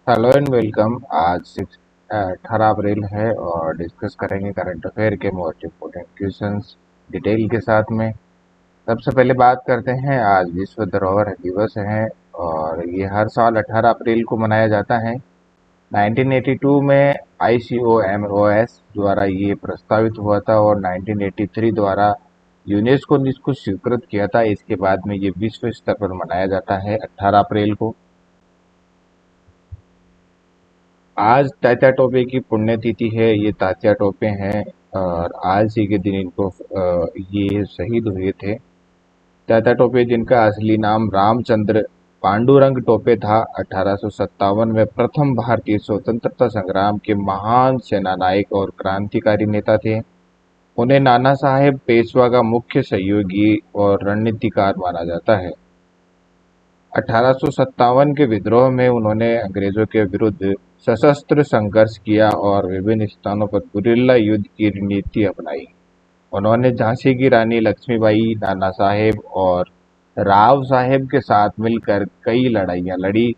Hello and welcome. आज 18 अप्रैल है और डिस्कस करेंगे करंट अफेयर के मोस्ट इम्पोर्टेंट क्वेश्चंस डिटेल के साथ में। सबसे पहले बात करते हैं, आज विश्व धरोहर दिवस है और ये हर साल 18 अप्रैल को मनाया जाता है। 1982 में ICOMOS द्वारा ये प्रस्तावित हुआ था और 1983 द्वारा यूनेस्को ने इसको स्वीकृत किया था। इसके बाद में ये विश्व स्तर पर मनाया जाता है 18 अप्रैल को। आज तात्या टोपे की पुण्यतिथि है। ये तात्या टोपे हैं और आज ही के दिन इनको ये शहीद हुए थे। तात्या टोपे जिनका असली नाम रामचंद्र पांडुरंग टोपे था, 1857 में प्रथम भारतीय स्वतंत्रता संग्राम के महान सेनानायक और क्रांतिकारी नेता थे। उन्हें नाना साहेब पेशवा का मुख्य सहयोगी और रणनीतिकार माना जाता है। 1857 के विद्रोह में उन्होंने अंग्रेजों के विरुद्ध सशस्त्र संघर्ष किया और विभिन्न स्थानों पर गुरिल्ला युद्ध की रणनीति अपनाई। उन्होंने झांसी की रानी लक्ष्मीबाई, नाना साहेब और राव साहेब के साथ मिलकर कई लड़ाइयां लड़ी।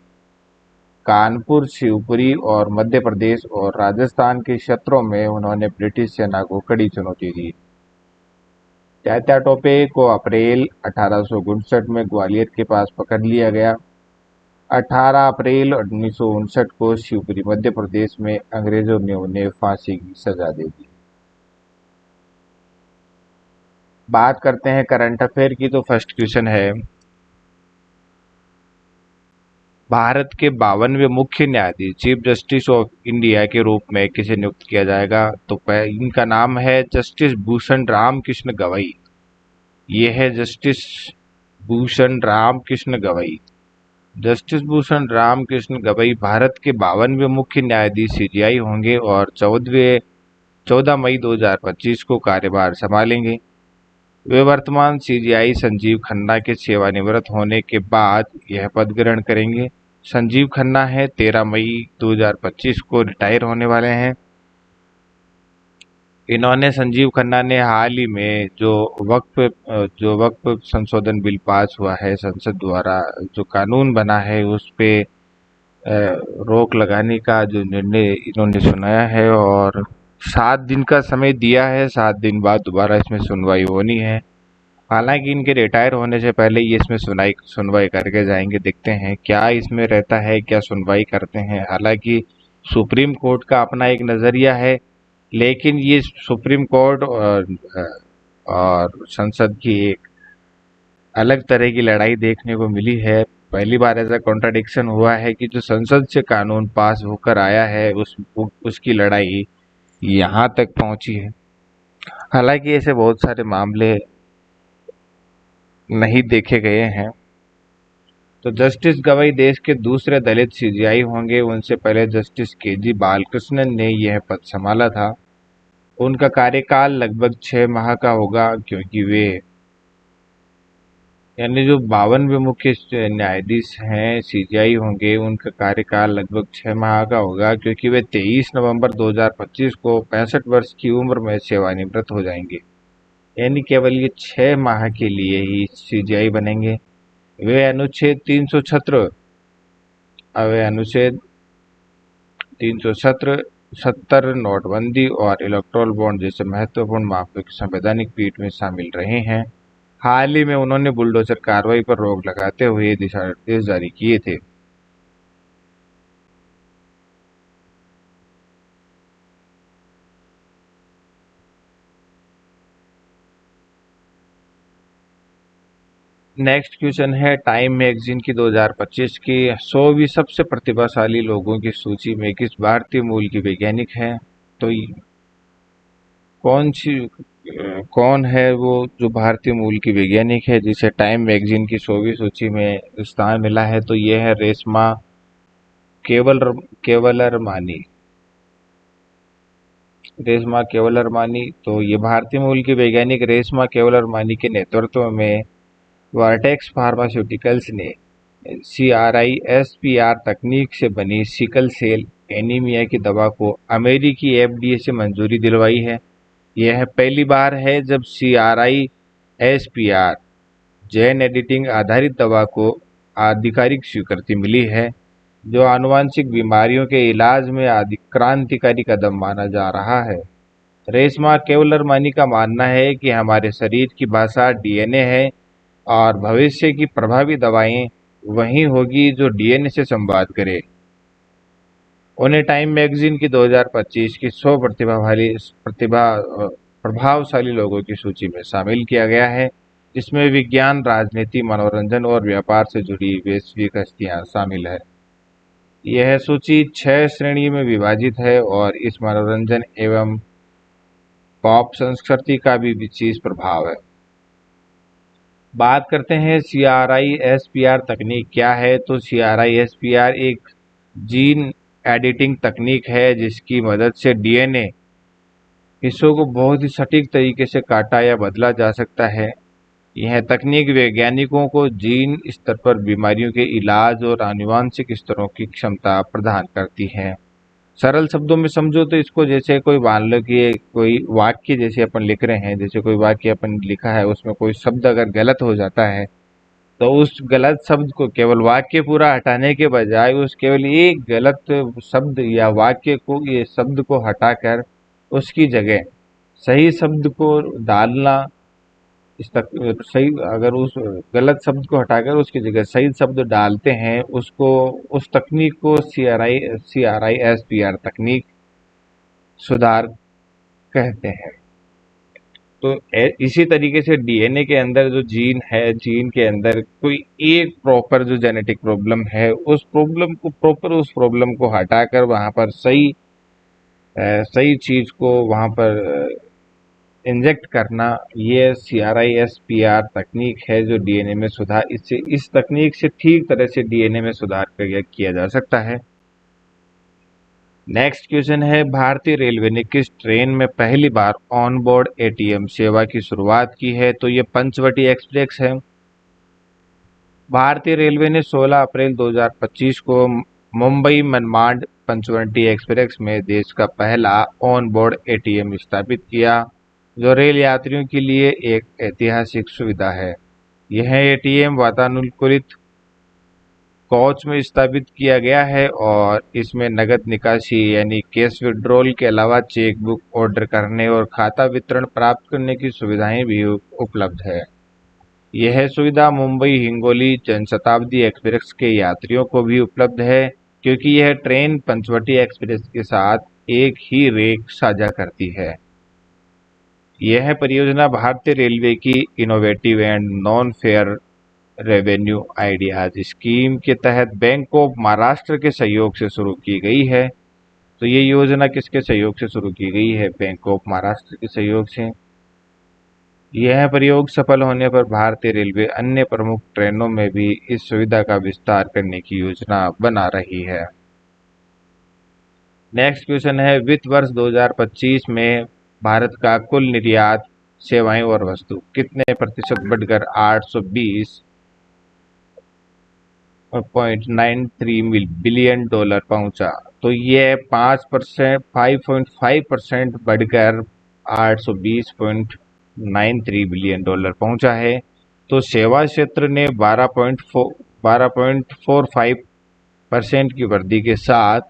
कानपुर, शिवपुरी और मध्य प्रदेश और राजस्थान के क्षेत्रों में उन्होंने ब्रिटिश सेना को कड़ी चुनौती दी। तात्या टोपे को अप्रैल 1859 में ग्वालियर के पास पकड़ लिया गया। 18 अप्रैल 1959 को शिवपुरी, मध्य प्रदेश में अंग्रेजों ने उन्हें फांसी की सजा दे दी। बात करते हैं करंट अफेयर की, तो फर्स्ट क्वेश्चन है, भारत के 52वें मुख्य न्यायाधीश चीफ जस्टिस ऑफ इंडिया के रूप में किसे नियुक्त किया जाएगा? तो इनका नाम है जस्टिस भूषण राम कृष्ण गवई। ये है जस्टिस भूषण राम कृष्ण गवई। जस्टिस भूषण राम कृष्ण गवई भारत के 52वें मुख्य न्यायाधीश CJI होंगे और 14 मई 2025 को कार्यभार संभालेंगे। वे वर्तमान CJI संजीव खन्ना के सेवानिवृत्त होने के बाद यह पद ग्रहण करेंगे। संजीव खन्ना है 13 मई 2025 को रिटायर होने वाले हैं। संजीव खन्ना ने हाल ही में जो वक्फ संशोधन बिल पास हुआ है संसद द्वारा, जो कानून बना है उस पे रोक लगाने का जो निर्णय इन्होंने सुनाया है और 7 दिन का समय दिया है। 7 दिन बाद दोबारा इसमें सुनवाई होनी है। हालांकि इनके रिटायर होने से पहले ये इसमें सुनवाई करके जाएंगे। देखते हैं क्या इसमें रहता है, क्या सुनवाई करते हैं। हालांकि सुप्रीम कोर्ट का अपना एक नज़रिया है, लेकिन ये सुप्रीम कोर्ट और संसद की एक अलग तरह की लड़ाई देखने को मिली है। पहली बार ऐसा कॉन्ट्राडिक्शन हुआ है कि जो संसद से कानून पास होकर आया है उसकी लड़ाई यहाँ तक पहुंची है। हालांकि ऐसे बहुत सारे मामले नहीं देखे गए हैं। तो जस्टिस गवई देश के दूसरे दलित CJI होंगे। उनसे पहले जस्टिस KG बालकृष्णन ने यह पद संभाला था। उनका कार्यकाल लगभग 6 माह का होगा, क्योंकि वे यानी जो 52वें मुख्य न्यायाधीश हैं CJI होंगे, उनका कार्यकाल लगभग 6 माह का होगा, क्योंकि वे 23 नवंबर 2025 को 65 वर्ष की उम्र में सेवानिवृत्त हो जाएंगे। यानी केवल ये 6 माह के लिए ही CJI बनेंगे। वे अनुच्छेद 370 नोटबंदी और इलेक्टोरल बॉन्ड जैसे महत्वपूर्ण मामलों की संवैधानिक पीठ में शामिल रहे हैं। हाल ही में उन्होंने बुलडोजर कार्रवाई पर रोक लगाते हुए दिशा निर्देश जारी किए थे। नेक्स्ट क्वेश्चन है, टाइम मैगजीन की 2025 की 100वीं सबसे प्रतिभाशाली लोगों की सूची में किस भारतीय मूल की वैज्ञानिक है? तो कौन है वो जो भारतीय मूल की वैज्ञानिक है जिसे टाइम मैगजीन की 100वीं सूची में स्थान मिला है? तो ये है रेशमा केवलरमानी। रेशमा केवलरमानी। तो ये भारतीय मूल की वैज्ञानिक रेशमा केवलरमानी के नेतृत्व में वर्टेक्स फार्मास्यूटिकल्स ने CRISPR तकनीक से बनी सिकल सेल एनीमिया की दवा को अमेरिकी FDA से मंजूरी दिलवाई है। यह पहली बार है जब CRISPR जेन एडिटिंग आधारित दवा को आधिकारिक स्वीकृति मिली है। जो आनुवंशिक बीमारियों के इलाज में आदि क्रांतिकारी कदम माना जा रहा है। रेशमा केवलरमानी का मानना है कि हमारे शरीर की भाषा डीएनए है और भविष्य की प्रभावी दवाएं वही होगी जो डीएनए से संवाद करे। उन्हें टाइम मैगजीन की 2025 की 100 प्रभावशाली लोगों की सूची में शामिल किया गया है, जिसमें विज्ञान, राजनीति, मनोरंजन और व्यापार से जुड़ी वैश्विक हस्तियां शामिल है। यह सूची 6 श्रेणी में विभाजित है और इस मनोरंजन एवं पॉप संस्कृति का भी विशेष प्रभाव है। बात करते हैं CRISPR तकनीक क्या है। तो CRISPR एक जीन एडिटिंग तकनीक है जिसकी मदद से डीएनए हिस्सों को बहुत ही सटीक तरीके से काटा या बदला जा सकता है। यह तकनीक वैज्ञानिकों को जीन स्तर पर बीमारियों के इलाज और आनुवंशिक स्तरों की क्षमता प्रदान करती है। सरल शब्दों में समझो तो इसको जैसे कोई मान लो कि कोई वाक्य जैसे अपन लिख रहे हैं, जैसे कोई वाक्य अपन लिखा है, उसमें कोई शब्द अगर गलत हो जाता है तो उस गलत शब्द को केवल वाक्य पूरा हटाने के बजाय उस केवल एक गलत शब्द या वाक्य को ये शब्द को हटाकर उसकी जगह सही शब्द को डालना, इस तक सही अगर उस गलत शब्द को हटाकर उसकी जगह सही शब्द डालते हैं, उसको उस तकनीक को CRISPR तकनीक सुधार कहते हैं। तो इसी तरीके से डीएनए के अंदर जो जीन है, जीन के अंदर कोई एक प्रॉपर जो जेनेटिक प्रॉब्लम है, उस प्रॉब्लम को हटाकर वहां पर सही चीज को वहां पर इंजेक्ट करना, ये CRISPR तकनीक है जो डीएनए में सुधार, इस तकनीक से ठीक तरह से डीएनए में सुधार किया जा सकता है। नेक्स्ट क्वेश्चन है, भारतीय रेलवे ने किस ट्रेन में पहली बार ऑन बोर्ड एटीएम सेवा की शुरुआत की है। तो ये पंचवटी एक्सप्रेस है। भारतीय रेलवे ने 16 अप्रैल 2025 को मुंबई मनमाड पंचवटी एक्सप्रेस में देश का पहला ऑन बोर्ड एटीएम स्थापित किया, जो रेल यात्रियों के लिए एक ऐतिहासिक सुविधा है। यह एटीएम वातानुकूलित कोच में स्थापित किया गया है और इसमें नकद निकासी यानी कैश विड्रॉल के अलावा चेक बुक ऑर्डर करने और खाता वितरण प्राप्त करने की सुविधाएं भी उपलब्ध है। यह सुविधा मुंबई हिंगोली जनशताब्दी एक्सप्रेस के यात्रियों को भी उपलब्ध है, क्योंकि यह ट्रेन पंचवटी एक्सप्रेस के साथ एक ही रेक साझा करती है। यह परियोजना भारतीय रेलवे की innovative and non fair revenue ideas scheme के तहत बैंक ऑफ महाराष्ट्र के सहयोग से शुरू की गई है। तो ये योजना किसके सहयोग से शुरू की गई है? बैंक ऑफ महाराष्ट्र के सहयोग से। यह प्रयोग सफल होने पर भारतीय रेलवे अन्य प्रमुख ट्रेनों में भी इस सुविधा का विस्तार करने की योजना बना रही है। नेक्स्ट क्वेश्चन है, वित्त वर्ष 2025 में भारत का कुल निर्यात सेवाएं और वस्तु कितने प्रतिशत बढ़कर 820.93 बिलियन डॉलर पहुंचा। तो ये 5.5% बढ़कर 820.93 बिलियन डॉलर पहुंचा है। तो सेवा क्षेत्र ने 12.45% की वृद्धि के साथ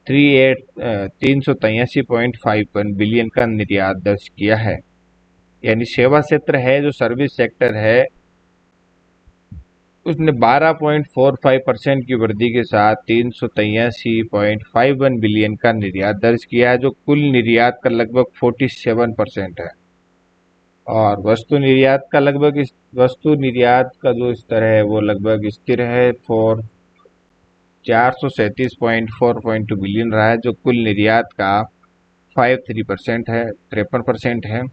383.51 बिलियन का निर्यात दर्ज किया है। यानी सेवा क्षेत्र है, जो सर्विस सेक्टर है, उसने 12.45% की वृद्धि के साथ 383.51 बिलियन का निर्यात दर्ज किया है, जो कुल निर्यात का लगभग 47% है। और वस्तु निर्यात का जो स्तर है वो लगभग स्थिर है, 437.4.2 बिलियन रहा है, जो कुल निर्यात का 53% है, 53% है।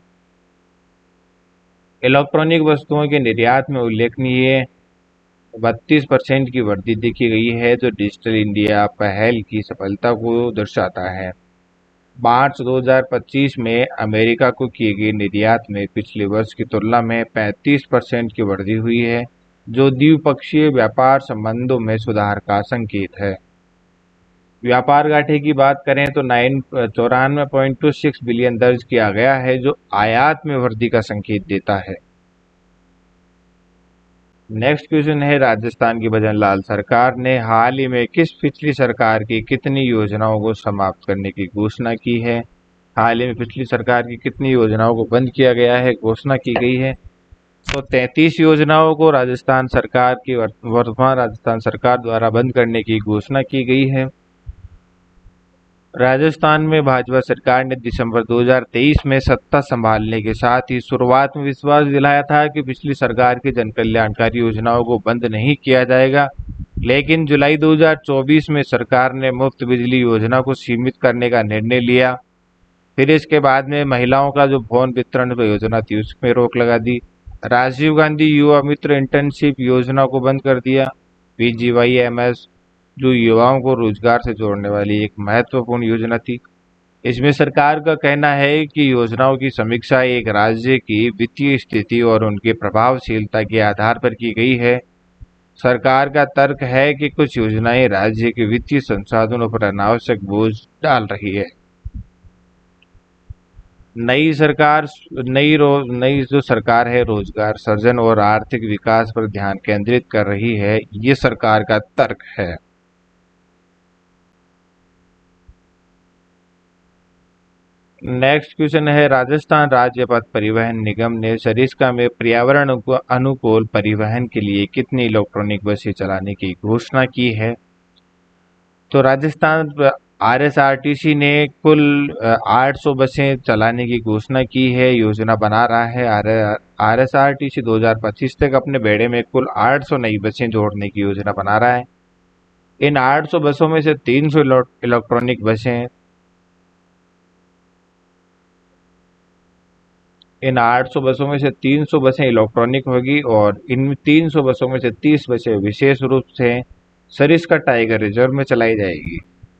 इलेक्ट्रॉनिक वस्तुओं के निर्यात में उल्लेखनीय 32% की वृद्धि देखी गई है, जो डिजिटल इंडिया पहल की सफलता को दर्शाता है। मार्च 2025 में अमेरिका को किए गए निर्यात में पिछले वर्ष की तुलना में 35% की वृद्धि हुई है, जो द्विपक्षीय व्यापार संबंधों में सुधार का संकेत है। व्यापार घाटे की बात करें तो 94.26 बिलियन दर्ज किया गया है, जो आयात में वृद्धि का संकेत देता है। नेक्स्ट क्वेश्चन है, राजस्थान की भजन लाल सरकार ने हाल ही में किस पिछली सरकार की कितनी योजनाओं को समाप्त करने की घोषणा की है? हाल ही में पिछली सरकार की कितनी योजनाओं को बंद किया गया है, घोषणा की गई है? तो 33 योजनाओं को राजस्थान सरकार की वर्तमान राजस्थान सरकार द्वारा बंद करने की घोषणा की गई है। राजस्थान में भाजपा सरकार ने दिसंबर 2023 में सत्ता संभालने के साथ ही शुरुआत में विश्वास दिलाया था कि पिछली सरकार की जनकल्याणकारी योजनाओं को बंद नहीं किया जाएगा, लेकिन जुलाई 2024 में सरकार ने मुफ्त बिजली योजना को सीमित करने का निर्णय लिया। फिर इसके बाद में महिलाओं का जो भवन वितरण योजना थी उसमें रोक लगा दी। राजीव गांधी युवा मित्र इंटर्नशिप योजना को बंद कर दिया। PGYMS जो युवाओं को रोजगार से जोड़ने वाली एक महत्वपूर्ण योजना थी। इसमें सरकार का कहना है कि योजनाओं की समीक्षा एक राज्य की वित्तीय स्थिति और उनकी प्रभावशीलता के आधार पर की गई है। सरकार का तर्क है कि कुछ योजनाएं राज्य के वित्तीय संसाधनों पर अनावश्यक बोझ डाल रही है। नई जो सरकार है रोजगार सृजन और आर्थिक विकास पर ध्यान केंद्रित कर रही है, ये सरकार का तर्क है। नेक्स्ट क्वेश्चन है, राजस्थान राज्य पथ परिवहन निगम ने सरिस्का में पर्यावरण अनुकूल परिवहन के लिए कितनी इलेक्ट्रॉनिक बसें चलाने की घोषणा की है? तो राजस्थान RSRTC ने कुल 800 बसें चलाने की घोषणा की है, योजना बना रहा है। RSRTC 2025 तक अपने बेड़े में कुल 800 नई बसें जोड़ने की योजना बना रहा है। इन 800 बसों में से 300 इलेक्ट्रॉनिक बसें इन 800 बसों में से 300 बसें इलेक्ट्रॉनिक होगी और इन 300 बसों में से 30 बसें विशेष रूप से सरिस्का टाइगर रिजर्व में चलाई जाएगी।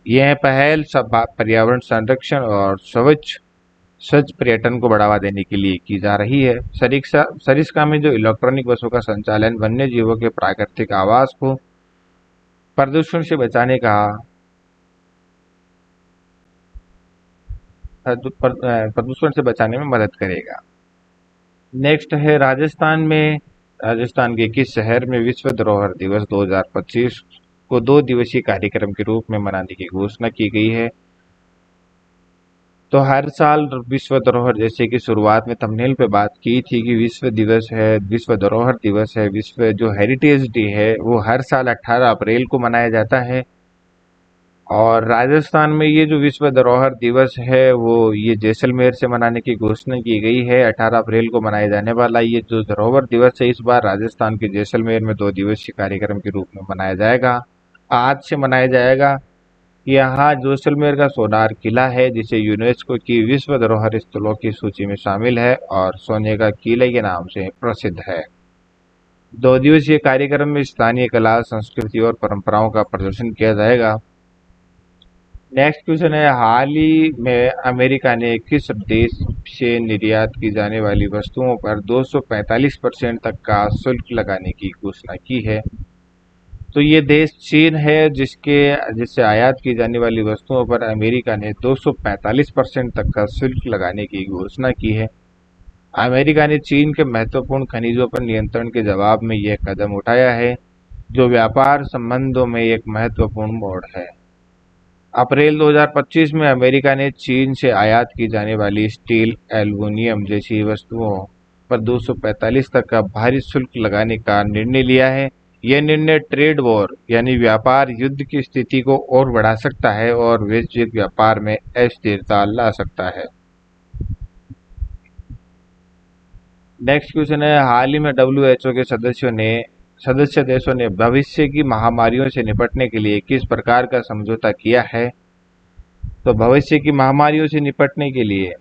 यह पहल सब पर्यावरण संरक्षण और स्वच्छ पर्यटन को बढ़ावा देने के लिए की जा रही है। सरिस्का में जो इलेक्ट्रॉनिक बसों का संचालन वन्य जीवों के प्राकृतिक आवास को प्रदूषण से बचाने का प्रदूषण से बचाने में मदद करेगा। नेक्स्ट है, राजस्थान के किस शहर में विश्व धरोहर दिवस 2025 को 2 दिवसीय कार्यक्रम के रूप में मनाने की घोषणा की गई है? तो हर साल विश्व धरोहर, जैसे कि शुरुआत में थंबनेल पे बात की थी कि विश्व दिवस है, विश्व धरोहर दिवस है, विश्व जो हेरिटेज डे है वो हर साल 18 अप्रैल को मनाया जाता है। और राजस्थान में ये जो विश्व धरोहर दिवस है वो ये जैसलमेर से मनाने की घोषणा की गई है। 18 अप्रैल को मनाया जाने वाला ये जो धरोहर दिवस है इस बार राजस्थान के जैसलमेर में 2 दिवसीय कार्यक्रम के रूप में मनाया जाएगा। आज से मनाया जाएगा। यहाँ जैसलमेर का सोनार किला है जिसे यूनेस्को की विश्व धरोहर स्थलों की सूची में शामिल है और सोने का किले के नाम से प्रसिद्ध है। 2 दिवसीय कार्यक्रम में स्थानीय कला, संस्कृति और परंपराओं का प्रदर्शन किया जाएगा। नेक्स्ट क्वेश्चन है, हाल ही में अमेरिका ने किस देश से निर्यात की जाने वाली वस्तुओं पर 245% तक का शुल्क लगाने की घोषणा की है? तो ये देश चीन है जिससे आयात की जाने वाली वस्तुओं पर अमेरिका ने 245% तक का शुल्क लगाने की घोषणा की है। अमेरिका ने चीन के महत्वपूर्ण खनिजों पर नियंत्रण के जवाब में यह कदम उठाया है, जो व्यापार संबंधों में एक महत्वपूर्ण मोड़ है। अप्रैल 2025 में अमेरिका ने चीन से आयात की जाने वाली स्टील, एल्युमिनियम जैसी वस्तुओं पर 245 तक का भारी शुल्क लगाने का निर्णय लिया है। यह निर्णय ट्रेड वॉर यानी व्यापार युद्ध की स्थिति को और बढ़ा सकता है और वैश्विक व्यापार में अस्थिरता ला सकता है। नेक्स्ट क्वेश्चन है, हाल ही में WHO के सदस्य देशों ने भविष्य की महामारियों से निपटने के लिए किस प्रकार का समझौता किया है? तो भविष्य की महामारियों से निपटने के लिए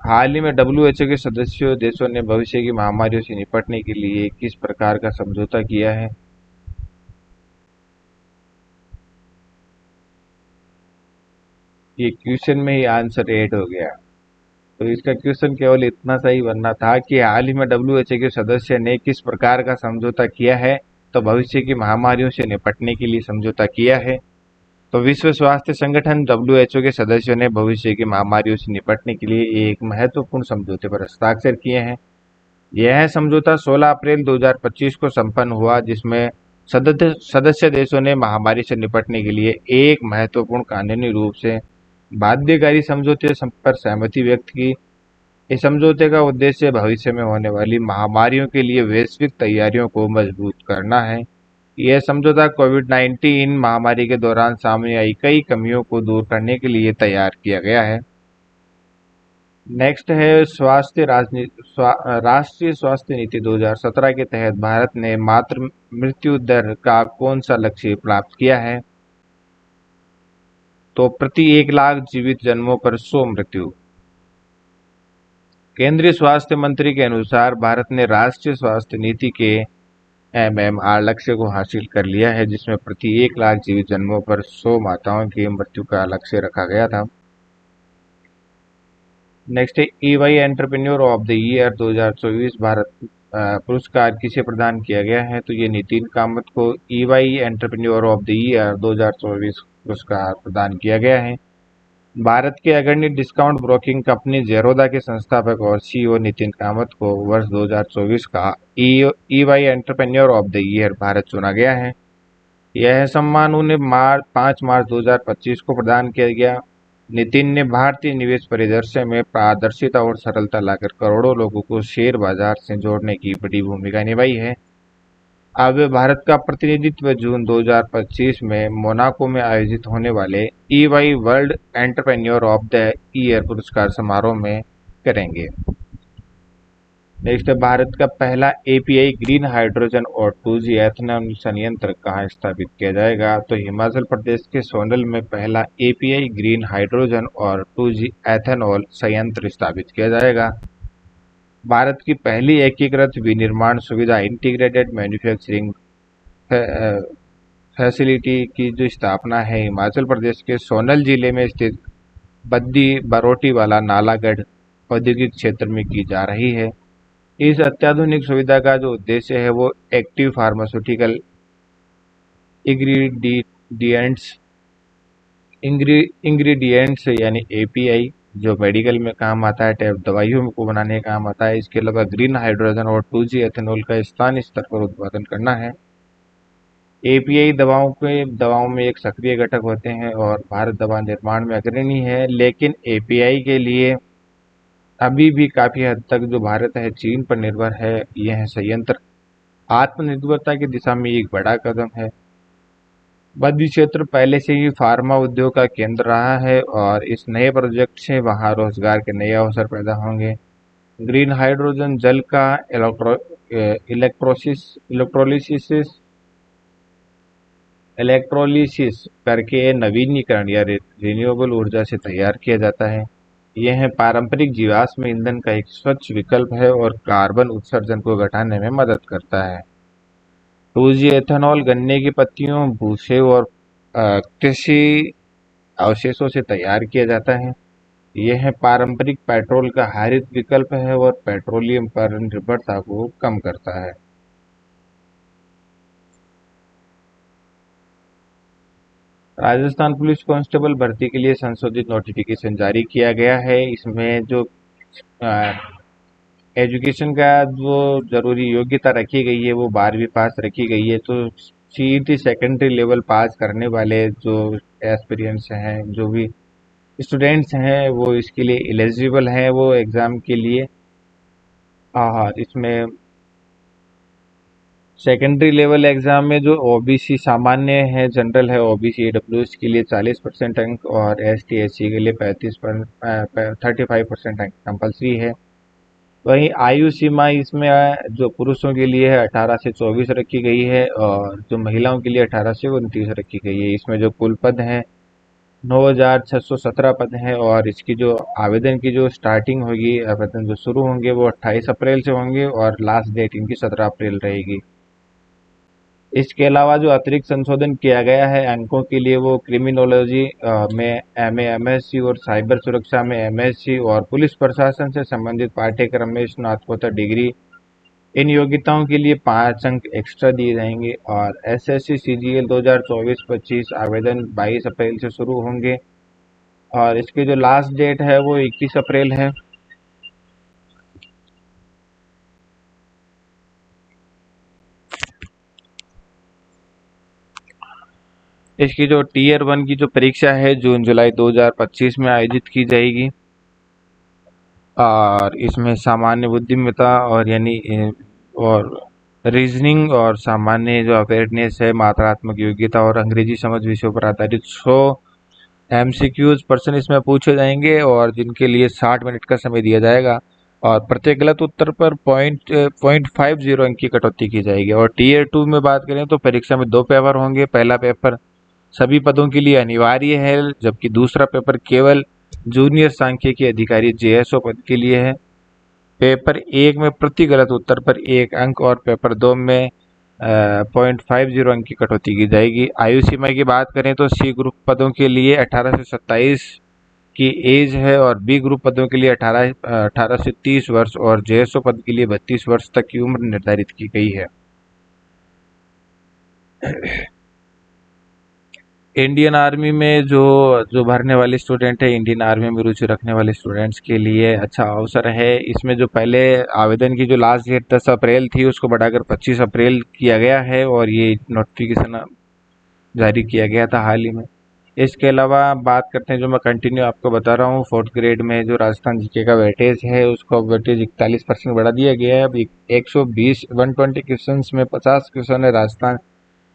हाल ही में WHO के सदस्य देशों ने भविष्य की महामारियों से निपटने के लिए किस प्रकार का समझौता किया है? ये क्वेश्चन में ही आंसर ऐड हो गया। तो इसका क्वेश्चन केवल इतना सही बनना था कि हाल ही में WHO के सदस्य ने किस प्रकार का समझौता किया है? तो भविष्य की महामारियों से निपटने के लिए समझौता किया है। तो विश्व स्वास्थ्य संगठन WHO के सदस्यों ने भविष्य की महामारियों से निपटने के लिए एक महत्वपूर्ण समझौते पर हस्ताक्षर किए हैं। यह समझौता 16 अप्रैल 2025 को संपन्न हुआ, जिसमें सदस्य देशों ने महामारी से निपटने के लिए एक महत्वपूर्ण कानूनी रूप से बाध्यकारी समझौते पर सहमति व्यक्त की। इस समझौते का उद्देश्य भविष्य में होने वाली महामारियों के लिए वैश्विक तैयारियों को मजबूत करना है। यह समझौता कोविड-19 महामारी के दौरान सामने आई कई कमियों को दूर करने के लिए तैयार किया गया है। नेक्स्ट है राष्ट्रीय स्वास्थ्य नीति 2017 के तहत भारत ने मातृ मृत्यु दर का कौन सा लक्ष्य प्राप्त किया है? तो प्रति 1 लाख जीवित जन्मों पर 100 मृत्यु। केंद्रीय स्वास्थ्य मंत्री के अनुसार भारत ने राष्ट्रीय स्वास्थ्य नीति के MMR लक्ष्य को हासिल कर लिया है, जिसमें प्रति 1 लाख जीवित जन्मों पर 100 माताओं की मृत्यु का लक्ष्य रखा गया था। नेक्स्ट है EY entrepreneur of the year 2024 Bharat पुरस्कार किसे प्रदान किया गया है? तो ये नितिन कामत को EY entrepreneur of the year 2024 पुरस्कार प्रदान किया गया है। भारत के अग्रणी डिस्काउंट ब्रोकिंग कंपनी जेरोदा के संस्थापक और CEO नितिन कामत को वर्ष 2024 का EY entrepreneur of the year Bharat चुना गया है। यह सम्मान उन्हें 5 मार्च 2025 को प्रदान किया गया। नितिन ने भारतीय निवेश परिदृश्य में पारदर्शिता और सरलता लाकर करोड़ों लोगों को शेयर बाजार से जोड़ने की बड़ी भूमिका निभाई है। अब वे भारत का प्रतिनिधित्व जून 2025 में मोनाको में आयोजित होने वाले EY world entrepreneur of the year पुरस्कार समारोह में करेंगे। नेक्स्ट है भारत का पहला API ग्रीन हाइड्रोजन और 2G एथेनॉल संयंत्र कहाँ स्थापित किया जाएगा? तो हिमाचल प्रदेश के सोनल में पहला API ग्रीन हाइड्रोजन और 2G एथेनॉल संयंत्र स्थापित किया जाएगा। भारत की पहली एकीकृत विनिर्माण सुविधा इंटीग्रेटेड मैन्युफैक्चरिंग फैसिलिटी की जो स्थापना है हिमाचल प्रदेश के सोनल जिले में स्थित बद्दी बरोटीवाला नालागढ़ औद्योगिक क्षेत्र में की जा रही है। इस अत्याधुनिक सुविधा का जो उद्देश्य है वो एक्टिव फार्मास्यूटिकल इंग्रेडिएंट्स यानी API जो मेडिकल में काम आता है, टैब दवाइयों को बनाने का काम आता है। इसके अलावा ग्रीन हाइड्रोजन और 2G एथेनॉल का स्थानीय स्तर पर उत्पादन करना है। API दवाओं में एक सक्रिय घटक होते हैं और भारत दवा निर्माण में अग्रणी है, लेकिन API के लिए अभी भी काफी हद तक जो भारत है चीन पर निर्भर है। यह संयंत्र आत्मनिर्भरता की दिशा में एक बड़ा कदम है। बद्दी क्षेत्र पहले से ही फार्मा उद्योग का केंद्र रहा है और इस नए प्रोजेक्ट से वहां रोजगार के नए अवसर पैदा होंगे। ग्रीन हाइड्रोजन जल का इलेक्ट्रोलिसिस करके नवीनीकरण या रिन्यूएबल ऊर्जा से तैयार किया जाता है। यह पारंपरिक जीवाश्म ईंधन का एक स्वच्छ विकल्प है और कार्बन उत्सर्जन को घटाने में मदद करता है। 2G एथेनॉल गन्ने की पत्तियों, भूसे और कृषि अवशेषों से तैयार किया जाता है। यह पारंपरिक पेट्रोल का हरित विकल्प है और पेट्रोलियम पर निर्भरता को कम करता है। राजस्थान पुलिस कांस्टेबल भर्ती के लिए संशोधित नोटिफिकेशन जारी किया गया है। इसमें जो एजुकेशन का जो जरूरी योग्यता रखी गई है वो 12वीं पास रखी गई है। तो CET सेकेंडरी लेवल पास करने वाले जो एस्पिरेंट्स हैं, जो भी स्टूडेंट्स हैं, वो इसके लिए एलिजिबल हैं वो एग्ज़ाम के लिए। इसमें सेकेंडरी लेवल एग्जाम में जो OBC सामान्य है, जनरल है, OBC AWS के लिए 40% अंक और ST SC के लिए 35% अंक कंपल्सरी है। वहीं आयु सीमा इसमें जो पुरुषों के लिए है 18 से 24 रखी गई है और जो महिलाओं के लिए 18 से 29 रखी गई है। इसमें जो कुल पद हैं 9,617 पद हैं और इसकी जो आवेदन की जो स्टार्टिंग होगी, आवेदन जो शुरू होंगे वो 28 अप्रैल से होंगे और लास्ट डेट इनकी 17 अप्रैल रहेगी। इसके अलावा जो अतिरिक्त संशोधन किया गया है अंकों के लिए वो क्रिमिनोलॉजी में MA MSc और साइबर सुरक्षा में MSc और पुलिस प्रशासन से संबंधित पाठ्यक्रम में स्नातकोत्तर डिग्री। इन योग्यताओं के लिए 5 अंक एक्स्ट्रा दिए जाएंगे और SSC CGL 2024-25 आवेदन 22 अप्रैल से शुरू होंगे और इसकी जो लास्ट डेट है वो 21 अप्रैल है। इसकी जो टीयर 1 की जो परीक्षा है जून जुलाई 2025 में आयोजित की जाएगी और इसमें सामान्य बुद्धिमत्ता और और रीजनिंग और सामान्य जो अवेयरनेस है, मात्रात्मक योग्यता और अंग्रेजी समझ विषयों पर आधारित 100 एमसीक्यूज पर्सन इसमें पूछे जाएंगे और जिनके लिए 60 मिनट का समय दिया जाएगा और प्रत्येक गलत उत्तर पर 0.50 अंक की कटौती की जाएगी। और टीयर 2 में बात करें तो परीक्षा में 2 पेपर होंगे। पहला पेपर सभी पदों के लिए अनिवार्य है, जबकि दूसरा पेपर केवल जूनियर सांख्यिकी अधिकारी जेएसओ पद के लिए है। पेपर 1 में प्रति गलत उत्तर पर 1 अंक और पेपर 2 में 0.50 अंक की कटौती की जाएगी। आयु सीमा की बात करें तो सी ग्रुप पदों के लिए 18 से 27 की एज है और बी ग्रुप पदों के लिए 18 से 30 वर्ष और जेएसओ पद के लिए 32 वर्ष तक की उम्र निर्धारित की गई है। इंडियन आर्मी में जो जो भरने वाले स्टूडेंट है, इंडियन आर्मी में रुचि रखने वाले स्टूडेंट्स के लिए अच्छा अवसर है। इसमें जो पहले आवेदन की जो लास्ट डेट 10 अप्रैल थी उसको बढ़ाकर 25 अप्रैल किया गया है और ये नोटिफिकेशन जारी किया गया था हाल ही में। इसके अलावा बात करते हैं, जो मैं कंटिन्यू आपको बता रहा हूँ, 4th ग्रेड में जो राजस्थान जीके का वेटेज है उसको वेटेज 41% बढ़ा दिया गया है। अब 120 क्वेश्चन में 50 क्वेश्चन है राजस्थान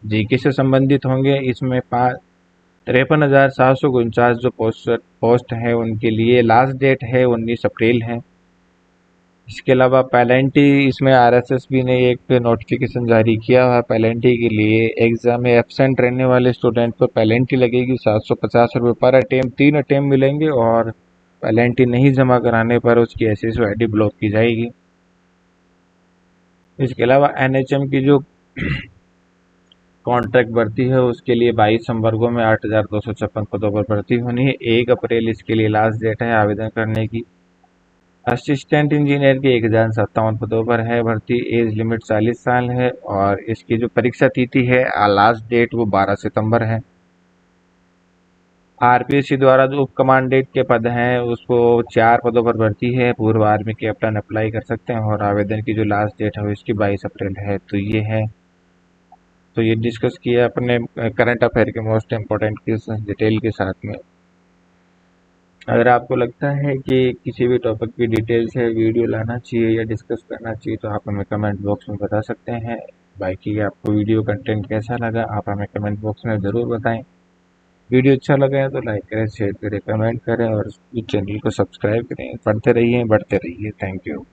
जीके से संबंधित होंगे। इसमें 53,749 जो पोस्ट है उनके लिए लास्ट डेट है 19 अप्रैल है। इसके अलावा पैलेंटी, इसमें आरएसएसबी ने एक नोटिफिकेशन जारी किया है पैलेंटी के लिए। एग्जाम में एब्सेंट रहने वाले स्टूडेंट को पैलेंटी लगेगी 750 रुपये पर अटेम्प्ट, 3 अटेम्प्ट मिलेंगे और पैलेंटी नहीं जमा कराने पर उसकी एसएससी आईडी ब्लॉक की जाएगी। इसके अलावा एनएचएम की जो कॉन्ट्रैक्ट भर्ती है उसके लिए 22 संवर्गों में 8,256 पदों पर भर्ती होनी है। 1 अप्रैल इसके लिए लास्ट डेट है आवेदन करने की। असिस्टेंट इंजीनियर के 1,057 पदों पर है भर्ती। एज लिमिट 40 साल है और इसकी जो परीक्षा तिथि है लास्ट डेट वो 12 सितंबर है। आरपीएससी द्वारा जो उप कमांडेंट के पद हैं उसको 4 पदों पर भर्ती है। पूर्व आर्मी कैप्टन अप्लाई कर सकते हैं और आवेदन की जो लास्ट डेट है वो इसकी 22 अप्रैल है। तो ये डिस्कस किया अपने करंट अफेयर के मोस्ट इम्पोर्टेंट क्वेश्चन डिटेल के साथ में। अगर आपको लगता है कि किसी भी टॉपिक की डिटेल से वीडियो लाना चाहिए या डिस्कस करना चाहिए तो आप हमें कमेंट बॉक्स में बता सकते हैं। बाकी आपको वीडियो कंटेंट कैसा लगा आप हमें कमेंट बॉक्स में ज़रूर बताएं। वीडियो अच्छा लगा है तो लाइक करें, शेयर करें, कमेंट करें और इस चैनल को सब्सक्राइब करें। पढ़ते रहिए, बढ़ते रहिए। Thank you.